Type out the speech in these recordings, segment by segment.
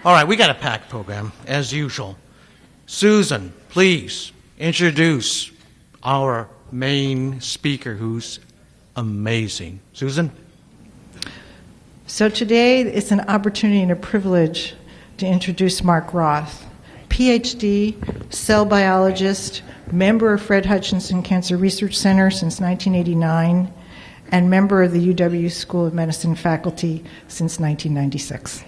All right, we got a packed program, as usual. Susan, please introduce our main speaker, who's amazing. Susan? So today it's an opportunity and a privilege to introduce Mark Roth, PhD, cell biologist, member of Fred Hutchinson Cancer Research Center since 1989, and member of the UW School of Medicine faculty since 1996.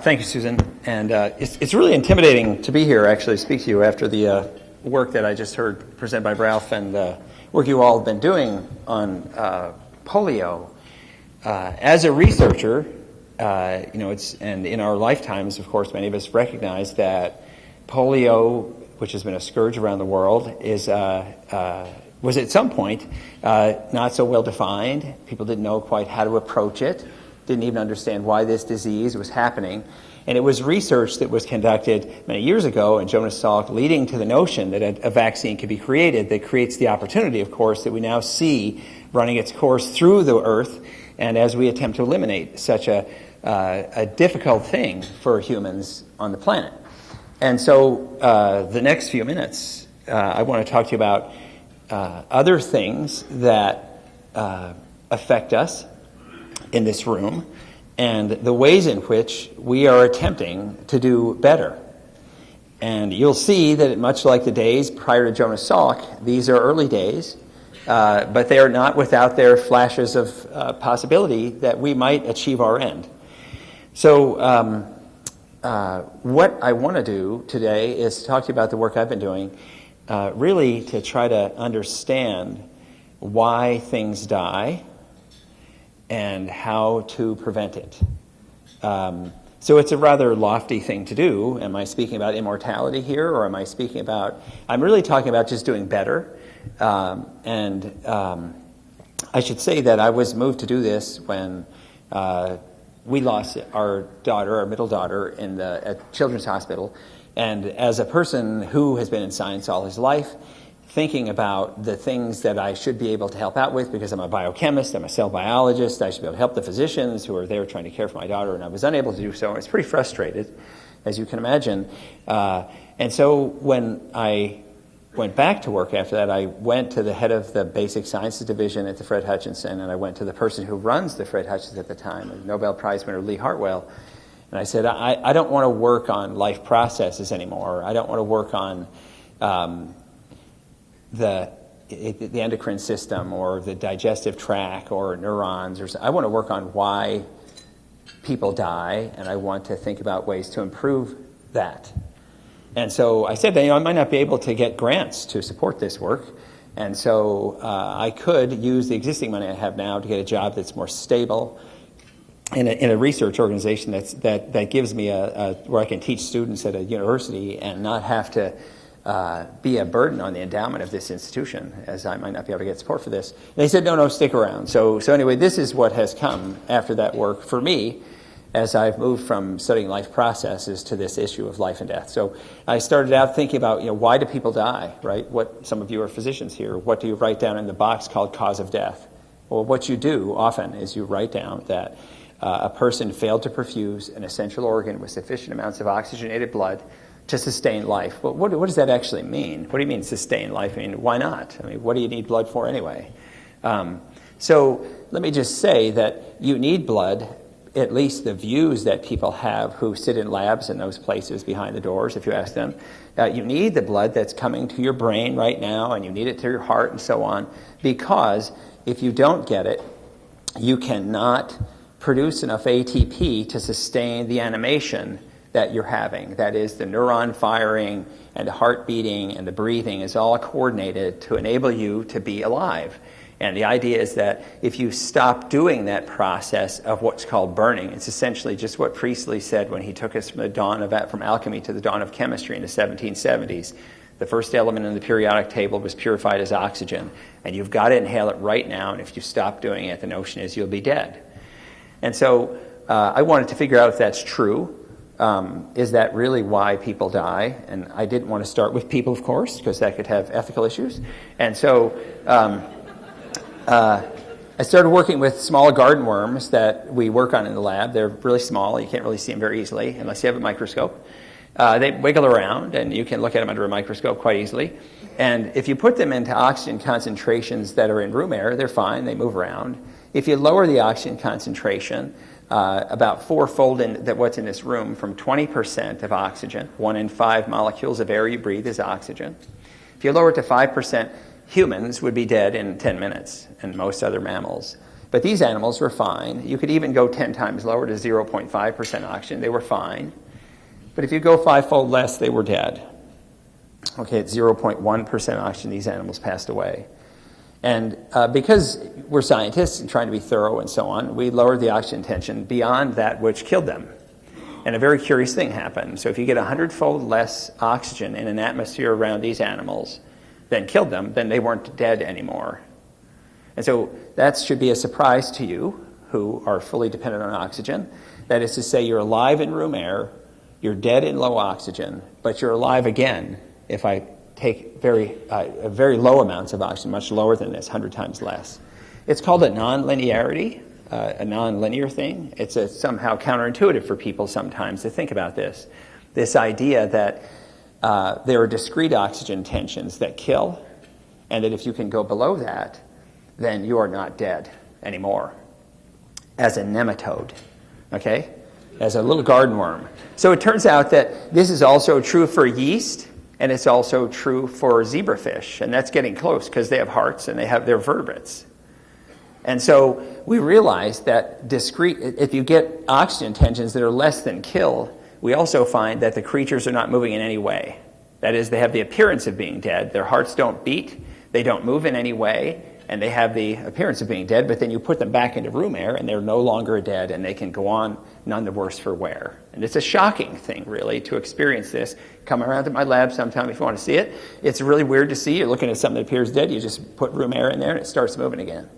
Thank you, Susan. And it's really intimidating to be here, actually, to speak to you after the work that I just heard presented by Ralph and the work you all have been doing on polio. As a researcher, and in our lifetimes, of course, many of us recognize that polio, which has been a scourge around the world, was at some point not so well defined. People didn't know quite how to approach it, didn't even understand why this disease was happening. And it was research that was conducted many years ago, and Jonas Salk leading to the notion that a vaccine could be created that creates the opportunity, of course, that we now see running its course through the earth, and as we attempt to eliminate such a difficult thing for humans on the planet. And so the next few minutes, I want to talk to you about other things that affect us in this room, and the ways in which we are attempting to do better. And you'll see that much like the days prior to Jonas Salk, these are early days, but they are not without their flashes of possibility that we might achieve our end. So what I want to do today is talk to you about the work I've been doing, really to try to understand why things die and how to prevent it. So it's a rather lofty thing to do. Am I speaking about immortality here, or am I speaking about, I'm really talking about just doing better. And I should say that I was moved to do this when we lost our daughter, our middle daughter, at Children's Hospital. And as a person who has been in science all his life, thinking about the things that I should be able to help out with, because I'm a biochemist, I'm a cell biologist, I should be able to help the physicians who are there trying to care for my daughter, and I was unable to do so. I was pretty frustrated, as you can imagine. And so when I went back to work after that, I went to the head of the Basic Sciences Division at the Fred Hutchinson, and I went to the person who runs the Fred Hutchinson at the time, Nobel Prize winner Lee Hartwell, and I said, I don't want to work on life processes anymore. I don't want to work on the endocrine system or the digestive tract or neurons. I want to work on why people die, and I want to think about ways to improve that. And so I said, I might not be able to get grants to support this work, and so I could use the existing money I have now to get a job that's more stable in a research organization that gives me where I can teach students at a university and not have to be a burden on the endowment of this institution, as I might not be able to get support for this. And they said, no, stick around. So anyway, this is what has come after that work for me as I've moved from studying life processes to this issue of life and death. So I started out thinking about, why do people die, right? Some of you are physicians here. What do you write down in the box called cause of death? Well, what you do often is you write down that a person failed to perfuse an essential organ with sufficient amounts of oxygenated blood to sustain life. Well, what does that actually mean? What do you mean sustain life? I mean, why not? I mean, what do you need blood for anyway? So let me just say that you need blood, at least the views that people have who sit in labs in those places behind the doors, if you ask them. You need the blood that's coming to your brain right now, and you need it to your heart and so on, because if you don't get it, you cannot produce enough ATP to sustain the animation that you're having. That is, the neuron firing and the heart beating and the breathing is all coordinated to enable you to be alive. And the idea is that if you stop doing that process of what's called burning, it's essentially just what Priestley said when he took us from alchemy to the dawn of chemistry in the 1770s. The first element in the periodic table was purified as oxygen, and you've got to inhale it right now, and if you stop doing it, the notion is you'll be dead. And so I wanted to figure out if that's true. is that really why people die? And I didn't want to start with people, of course, because that could have ethical issues. And so I started working with small garden worms that we work on in the lab. They're really small. You can't really see them very easily unless you have a microscope. They wiggle around, and you can look at them under a microscope quite easily. And if you put them into oxygen concentrations that are in room air, they're fine. They move around. If you lower the oxygen concentration about fourfold in what's in this room, from 20% of oxygen, 1 in 5 molecules of air you breathe is oxygen. If you lower it to 5%, humans would be dead in 10 minutes, and most other mammals. But these animals were fine. You could even go 10 times lower to 0.5% oxygen. They were fine. But if you go 5-fold less, they were dead. Okay, at 0.1% oxygen, these animals passed away. And because we're scientists and trying to be thorough and so on, we lowered the oxygen tension beyond that which killed them. And a very curious thing happened. So if you get 100-fold less oxygen in an atmosphere around these animals than killed them, then they weren't dead anymore. And so that should be a surprise to you who are fully dependent on oxygen. That is to say, you're alive in room air, you're dead in low oxygen, but you're alive again if I take very low amounts of oxygen, much lower than this, 100 times less. It's called a nonlinearity, a nonlinear thing. It's somehow counterintuitive for people sometimes to think about this idea that there are discrete oxygen tensions that kill, and that if you can go below that, then you are not dead anymore as a nematode, okay? As a little garden worm. So it turns out that this is also true for yeast, and it's also true for zebrafish, and that's getting close because they have hearts and they have their vertebrates. And so we realized that if you get oxygen tensions that are less than kill, we also find that the creatures are not moving in any way. That is, they have the appearance of being dead. Their hearts don't beat, they don't move in any way, and they have the appearance of being dead, but then you put them back into room air and they're no longer dead and they can go on none the worse for wear. And it's a shocking thing, really, to experience this. Come around to my lab sometime if you want to see it. It's really weird to see. You're looking at something that appears dead, you just put room air in there and it starts moving again.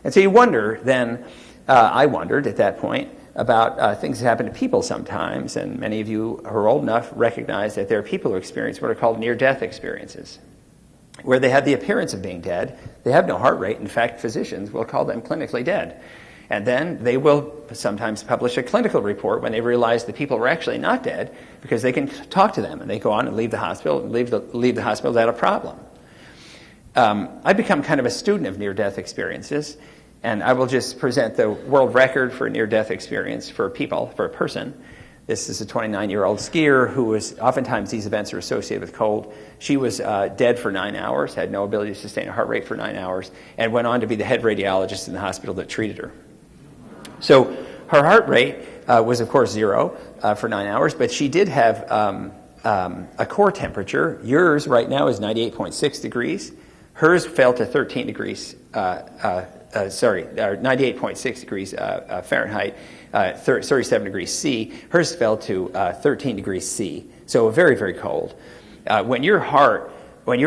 And so you wonder then, I wondered at that point, about things that happen to people sometimes, and many of you who are old enough recognize that there are people who experience what are called near-death experiences, where they have the appearance of being dead. They have no heart rate. In fact, physicians will call them clinically dead. And then they will sometimes publish a clinical report when they realize the people were actually not dead because they can talk to them, and they go on and leave the hospital and leave the hospital without a problem. I've become kind of a student of near-death experiences, and I will just present the world record for a near-death experience for a person. This is a 29-year-old skier who was, oftentimes these events are associated with cold. She was dead for 9 hours, had no ability to sustain a heart rate for 9 hours, and went on to be the head radiologist in the hospital that treated her. So her heart rate was, of course, 0 for 9 hours, but she did have a core temperature. Yours right now is 98.6 degrees. Hers fell to 13 degrees, 98.6 degrees Fahrenheit, 37 degrees C. Hers fell to 13 degrees C, so very, very cold. When your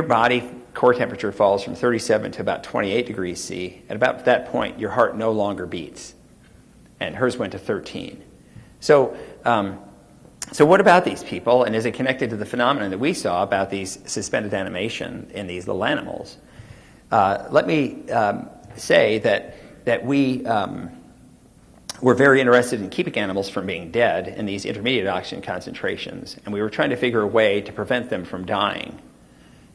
body core temperature falls from 37 to about 28 degrees C, at about that point, your heart no longer beats, and hers went to 13. So what about these people, and is it connected to the phenomenon that we saw about these suspended animation in these little animals? Let me say that we were very interested in keeping animals from being dead in these intermediate oxygen concentrations, and we were trying to figure a way to prevent them from dying,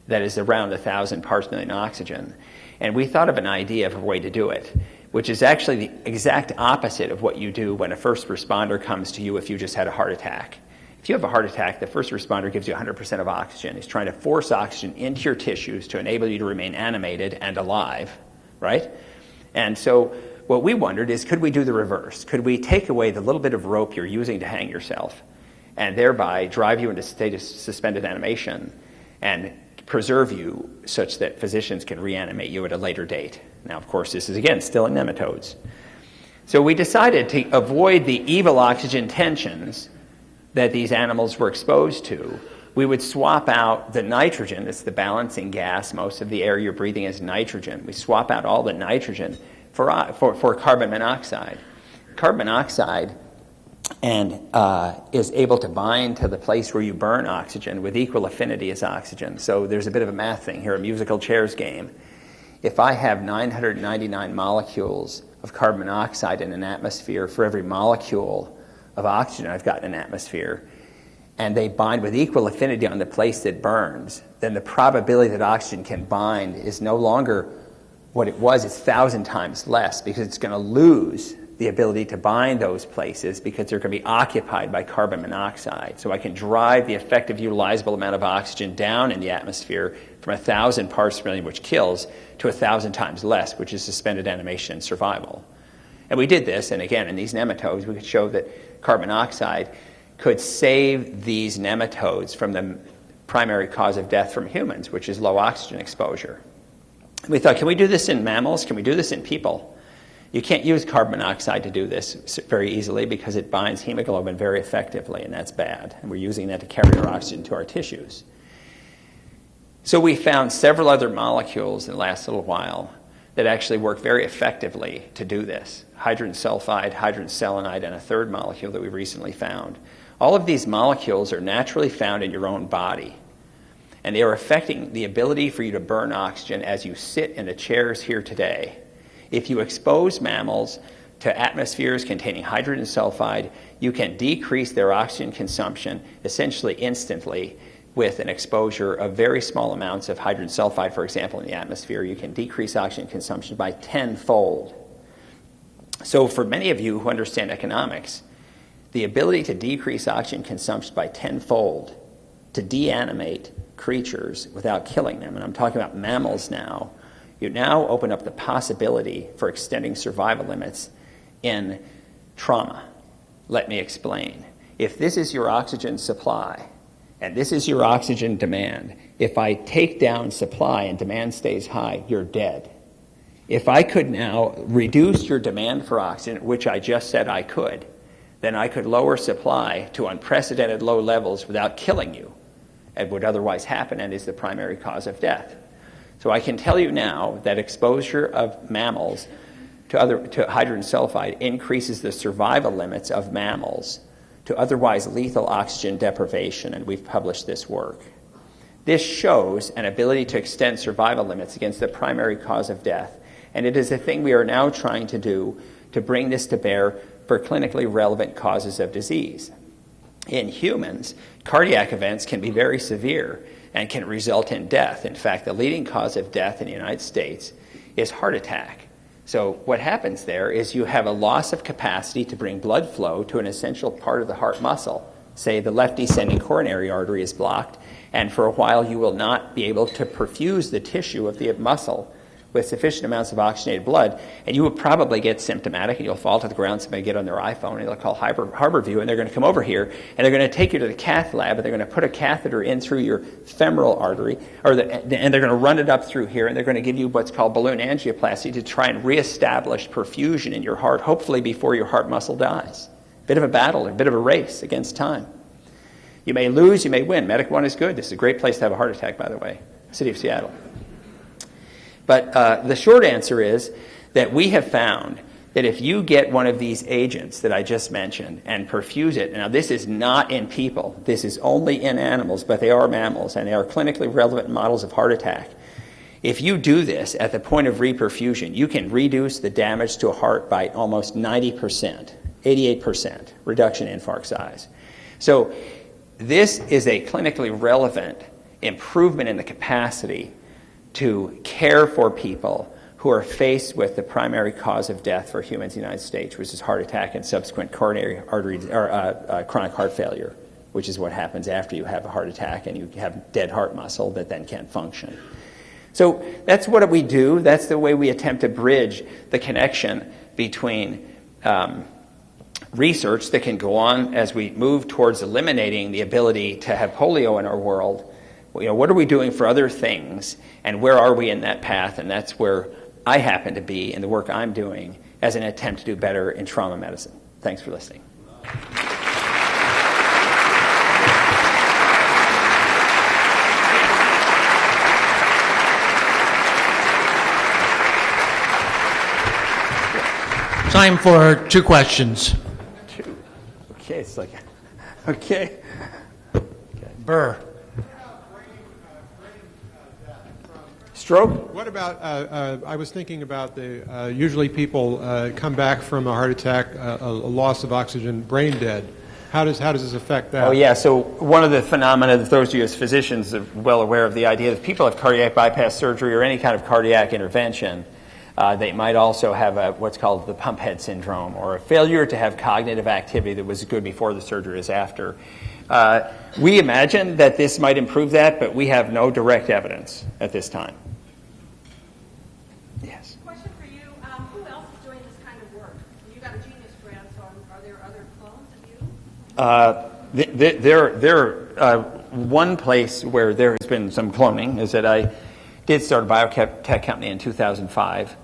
that is around 1,000 parts per million oxygen. And we thought of an idea of a way to do it, which is actually the exact opposite of what you do when a first responder comes to you if you just had a heart attack. If you have a heart attack, the first responder gives you 100% of oxygen. He's trying to force oxygen into your tissues to enable you to remain animated and alive, right? And so what we wondered is, could we do the reverse? Could we take away the little bit of rope you're using to hang yourself and thereby drive you into a state of suspended animation and preserve you such that physicians can reanimate you at a later date? Now, of course, this is, again, still in nematodes. So we decided to avoid the evil oxygen tensions that these animals were exposed to. We would swap out the nitrogen, that's the balancing gas. Most of the air you're breathing is nitrogen. We swap out all the nitrogen for carbon monoxide. Carbon monoxide and is able to bind to the place where you burn oxygen with equal affinity as oxygen. So there's a bit of a math thing here, a musical chairs game. If I have 999 molecules of carbon monoxide in an atmosphere for every molecule of oxygen I've got in an atmosphere, and they bind with equal affinity on the place that burns, then the probability that oxygen can bind is no longer what it was. It's 1,000 times less, because it's going to lose the ability to bind those places because they're going to be occupied by carbon monoxide. So I can drive the effective utilizable amount of oxygen down in the atmosphere from 1,000 parts per million, which kills, to 1,000 times less, which is suspended animation and survival. And we did this, and again, in these nematodes, we could show that carbon monoxide could save these nematodes from the primary cause of death from humans, which is low oxygen exposure. And we thought, can we do this in mammals? Can we do this in people? You can't use carbon monoxide to do this very easily because it binds hemoglobin very effectively, and that's bad. And we're using that to carry our oxygen to our tissues. So we found several other molecules in the last little while that actually work very effectively to do this. Hydrogen sulfide, hydrogen selenide, and a third molecule that we recently found. All of these molecules are naturally found in your own body, and they are affecting the ability for you to burn oxygen as you sit in the chairs here today. If you expose mammals to atmospheres containing hydrogen sulfide, you can decrease their oxygen consumption essentially instantly with an exposure of very small amounts of hydrogen sulfide, for example, in the atmosphere. You can decrease oxygen consumption by 10-fold. So for many of you who understand economics, the ability to decrease oxygen consumption by 10-fold, to deanimate creatures without killing them, and I'm talking about mammals now, you now open up the possibility for extending survival limits in trauma. Let me explain. If this is your oxygen supply, and this is your oxygen demand, if I take down supply and demand stays high, you're dead. If I could now reduce your demand for oxygen, which I just said I could, then I could lower supply to unprecedented low levels without killing you, and would otherwise happen and is the primary cause of death. So I can tell you now that exposure of mammals to hydrogen sulfide increases the survival limits of mammals to otherwise lethal oxygen deprivation, and we've published this work. This shows an ability to extend survival limits against the primary cause of death, and it is a thing we are now trying to do to bring this to bear for clinically relevant causes of disease. In humans, cardiac events can be very severe and can result in death. In fact, the leading cause of death in the United States is heart attack. So what happens there is you have a loss of capacity to bring blood flow to an essential part of the heart muscle. Say the left descending coronary artery is blocked, and for a while you will not be able to perfuse the tissue of the muscle with sufficient amounts of oxygenated blood, and you will probably get symptomatic, and you'll fall to the ground. Somebody get on their iPhone, and they'll call Harborview, and they're going to come over here, and they're going to take you to the cath lab, and they're going to put a catheter in through your femoral artery, and they're going to run it up through here, and they're going to give you what's called balloon angioplasty to try and reestablish perfusion in your heart, hopefully before your heart muscle dies. Bit of a battle, a bit of a race against time. You may lose, you may win. Medic 1 is good. This is a great place to have a heart attack, by the way. City of Seattle. But the short answer is that we have found that if you get one of these agents that I just mentioned and perfuse it, now this is not in people, this is only in animals, but they are mammals, and they are clinically relevant models of heart attack. If you do this at the point of reperfusion, you can reduce the damage to a heart by almost 90%, 88% reduction in infarct size. So this is a clinically relevant improvement in the capacity to care for people who are faced with the primary cause of death for humans in the United States, which is heart attack and subsequent coronary artery or chronic heart failure, which is what happens after you have a heart attack and you have dead heart muscle that then can't function. So that's what we do. That's the way we attempt to bridge the connection between research that can go on as we move towards eliminating the ability to have polio in our world. You know, what are we doing for other things, and where are we in that path? And that's where I happen to be in the work I'm doing as an attempt to do better in trauma medicine. Thanks for listening. Time for 2 questions. just like, okay. Burr. Stroke? What about, I was thinking about the, usually people come back from a heart attack, a loss of oxygen, brain dead. How does this affect that? Oh, yeah. So one of the phenomena that those of you as physicians are well aware of the idea that people have cardiac bypass surgery or any kind of cardiac intervention, they might also have what's called the pump head syndrome, or a failure to have cognitive activity that was good before the surgery as after. We imagine that this might improve that, but we have no direct evidence at this time. Yes. Question for you. Who else is doing this kind of work? You got a Genius grant, so are there other clones of you? One place where there has been some cloning is that I did start a biotech company in 2005,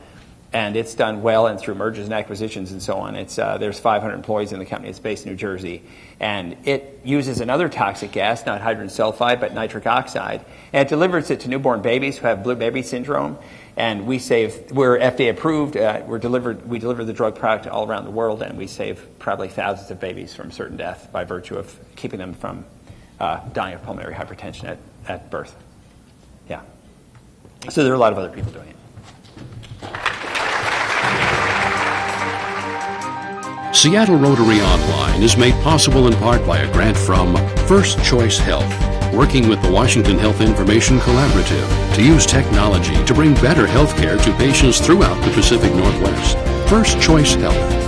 and it's done well and through mergers and acquisitions and so on. There's 500 employees in the company. It's based in New Jersey, and it uses another toxic gas, not hydrogen sulfide, but nitric oxide, and it delivers it to newborn babies who have blue baby syndrome. And we're FDA approved. We deliver the drug product all around the world, and we save probably thousands of babies from certain death by virtue of keeping them from dying of pulmonary hypertension at birth. Yeah. So there are a lot of other people doing it. Seattle Rotary Online is made possible in part by a grant from First Choice Health, working with the Washington Health Information Collaborative to use technology to bring better health care to patients throughout the Pacific Northwest. First Choice Health.